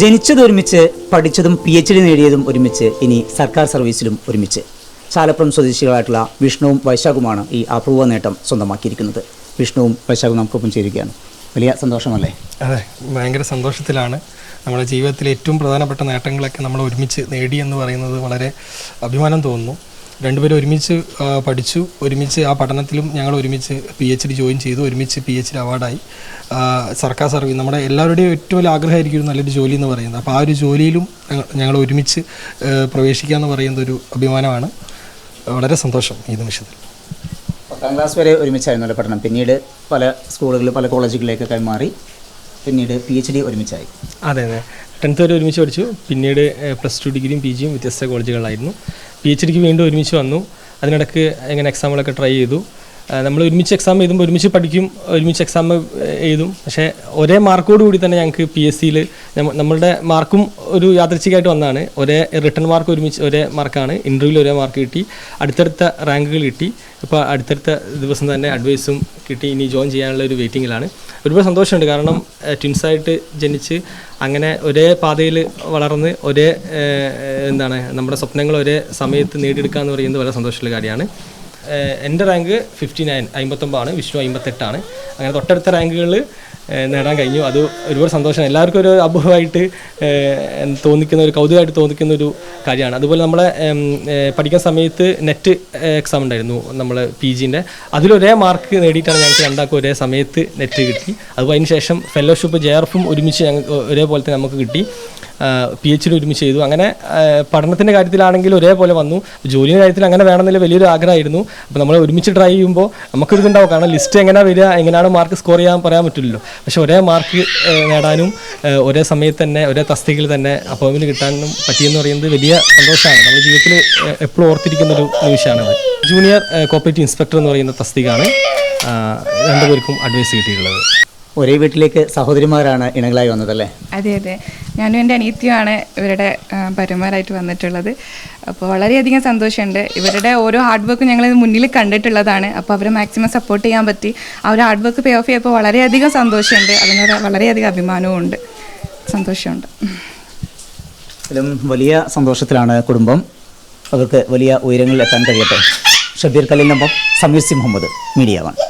ജനിച്ചത് ഒരുമിച്ച്, പഠിച്ചതും PhD നേടിയതും ഒരുമിച്ച്, ഇനി സർക്കാർ സർവീസിലും ഒരുമിച്ച്. ചാലപ്പുറം സ്വദേശികളായിട്ടുള്ള വിഷ്ണുവും വൈശാഖുമാണ് ഈ അപൂർവ നേട്ടം സ്വന്തമാക്കിയിരിക്കുന്നത്. വിഷ്ണുവും വൈശാഖും നമുക്കൊപ്പം ചേരുകയാണ്. വലിയ സന്തോഷമല്ലേ? അതെ, ഭയങ്കര സന്തോഷത്തിലാണ്. നമ്മുടെ ജീവിതത്തിലെ ഏറ്റവും പ്രധാനപ്പെട്ട നേട്ടങ്ങളൊക്കെ നമ്മൾ ഒരുമിച്ച് നേടിയെന്ന് പറയുന്നത് വളരെ അഭിമാനം തോന്നുന്നു. രണ്ടുപേരും ഒരുമിച്ച് പഠിച്ചു, ഒരുമിച്ച് ആ പഠനത്തിലും ഞങ്ങൾ ഒരുമിച്ച് PhD ജോയിൻ ചെയ്തു, ഒരുമിച്ച് PhD അവാർഡായി. സർക്കാർ സർവീസ് നമ്മുടെ എല്ലാവരുടെയും ഏറ്റവും വലിയ ആഗ്രഹമായിരിക്കും നല്ലൊരു ജോലി എന്ന് പറയുന്നത്. അപ്പോൾ ആ ഒരു ജോലിയിലും ഞങ്ങൾ ഒരുമിച്ച് പ്രവേശിക്കുക എന്ന് പറയുന്നത് ഒരു അഭിമാനമാണ്. വളരെ സന്തോഷം ഈ നിമിഷത്തിൽ. 10ാം ക്ലാസ് വരെ ഒരുമിച്ചായിരുന്നല്ലോ പഠനം. പിന്നീട് പല സ്കൂളുകളിൽ, പല കോളേജുകളിലേക്ക് കൈമാറി. പിന്നീട് PhD ഒരുമിച്ചായി. അതെ, 10th വരെ ഒരുമിച്ച് പഠിച്ചു. പിന്നീട് +2 ഡിഗ്രിയും PGയും വ്യത്യസ്ത കോളേജുകളിലായിരുന്നു. PhDക്ക് വീണ്ടും ഒരുമിച്ച് വന്നു. അതിനിടയ്ക്ക് എങ്ങനെ എക്സാമുകളൊക്കെ ട്രൈ ചെയ്തു. നമ്മൾ ഒരുമിച്ച് എക്സാം എഴുതുമ്പോൾ ഒരുമിച്ച് പഠിക്കും, ഒരുമിച്ച് എക്സാം എഴുതും. പക്ഷേ ഒരേ മാർക്കോട് കൂടി തന്നെ ഞങ്ങൾക്ക് PSCയിൽ നമ്മളുടെ മാർക്കും ഒരു യാദൃച്ഛികമായിട്ട് വന്നതാണ്. ഒരേ റിട്ടേൺ മാർക്ക് ഒരുമിച്ച് ഒരേ മാർക്കാണ്. ഇൻ്റർവ്യൂവിൽ ഒരേ മാർക്ക് കിട്ടി, അടുത്തടുത്ത റാങ്കുകൾ കിട്ടി. ഇപ്പോൾ അടുത്തടുത്ത ദിവസം തന്നെ അഡ്വൈസും കിട്ടി. ഇനി ജോയിൻ ചെയ്യാനുള്ള ഒരു വെയിറ്റിങ്ങിലാണ്. ഒരുപാട് സന്തോഷമുണ്ട്. കാരണം ട്വിൻസായിട്ട് ജനിച്ച് അങ്ങനെ ഒരേ പാതയിൽ വളർന്ന് ഒരേ നമ്മുടെ സ്വപ്നങ്ങൾ ഒരേ സമയത്ത് നേടിയെടുക്കുക എന്ന് പറയുന്നത് വളരെ സന്തോഷമുള്ള കാര്യമാണ്. എൻ്റെ റാങ്ക് 59, 59 ആണ്. വിഷ്ണു 58 ആണ്. അങ്ങനെ തൊട്ടടുത്ത റാങ്കുകളിൽ നേടാൻ കഴിഞ്ഞു. അത് ഒരുപാട് സന്തോഷമാണ്. എല്ലാവർക്കും ഒരു അപൂർവമായിട്ട് തോന്നിക്കുന്ന ഒരു കൗതുകമായിട്ട് തോന്നിക്കുന്ന ഒരു കാര്യമാണ്. അതുപോലെ നമ്മളെ പഠിക്കുന്ന സമയത്ത് നെറ്റ് എക്സാം ഉണ്ടായിരുന്നു, നമ്മൾ PGൻ്റെ. അതിലൊരേ മാർക്ക് നേടിയിട്ടാണ് ഞങ്ങൾക്ക് രണ്ടാൾക്കും ഒരേ സമയത്ത് നെറ്റ് കിട്ടി. അതുപോലെ അതിന് ശേഷം ഫെലോഷിപ്പ് JRFും ഒരുമിച്ച് ഞങ്ങൾക്ക് ഒരേപോലെ തന്നെ നമുക്ക് കിട്ടി. PhD ഒരുമിച്ച് ചെയ്തു. അങ്ങനെ പഠനത്തിൻ്റെ കാര്യത്തിലാണെങ്കിൽ ഒരേപോലെ വന്നു. ജോലിയുടെ കാര്യത്തിൽ അങ്ങനെ വേണമെന്നില്ല വലിയൊരു ആഗ്രഹമായിരുന്നു. അപ്പോൾ നമ്മൾ ഒരുമിച്ച് ട്രൈ ചെയ്യുമ്പോൾ നമുക്കൊരിതുണ്ടാവും. കാരണം ലിസ്റ്റ് എങ്ങനെയാണ് വരിക, എങ്ങനെയാണ് മാർക്ക് സ്കോർ ചെയ്യാൻ പറയാൻ പറ്റില്ലല്ലോ. പക്ഷെ ഒരേ മാർക്ക് നേടാനും ഒരേ സമയത്ത് തന്നെ ഒരേ തസ്തികയിൽ തന്നെ അപ്പോയിൻമെൻറ്റ് കിട്ടാനും പറ്റിയെന്ന് പറയുന്നത് വലിയ സന്തോഷമാണ്. നമ്മുടെ ജീവിതത്തിൽ എപ്പോഴും ഓർത്തിരിക്കുന്നൊരു നിമിഷമാണത്. ജൂനിയർ കോപ്പറേറ്റീവ് ഇൻസ്പെക്ടർ എന്ന് പറയുന്ന തസ്തികയാണ് രണ്ടുപേർക്കും അഡ്വൈസ് കിട്ടിയിട്ടുള്ളത്. ഒരേ വീട്ടിലേക്ക് സഹോദരിമാരാണ് ഇണകളായി വന്നതല്ലേ? അതെ, ഞാനും എൻ്റെ അനിയത്തിയുമാണ് ഇവരുടെ പരമാരായിട്ട് വന്നിട്ടുള്ളത്. അപ്പോൾ വളരെയധികം സന്തോഷമുണ്ട്. ഇവരുടെ ഓരോ ഹാർഡ് വർക്കും ഞങ്ങൾ മുന്നിൽ കണ്ടിട്ടുള്ളതാണ്. അപ്പോൾ അവരെ മാക്സിമം സപ്പോർട്ട് ചെയ്യാൻ പറ്റി. ആ ഒരു ഹാർഡ് വർക്ക് പേ ഓഫ് ചെയ്യപ്പോൾ വളരെയധികം സന്തോഷമുണ്ട്. അതിനൊരു വളരെയധികം അഭിമാനവും ഉണ്ട്, സന്തോഷമുണ്ട്. ഇതിലും വലിയ സന്തോഷത്തിലാണ് കുടുംബം. അവർക്ക് വലിയ ഉയരങ്ങളിൽ എത്താൻ കഴിയട്ടെ. ഷബീർ ഖലീലിനൊപ്പം സമീർ സി മുഹമ്മദ്, മീഡിയ 1.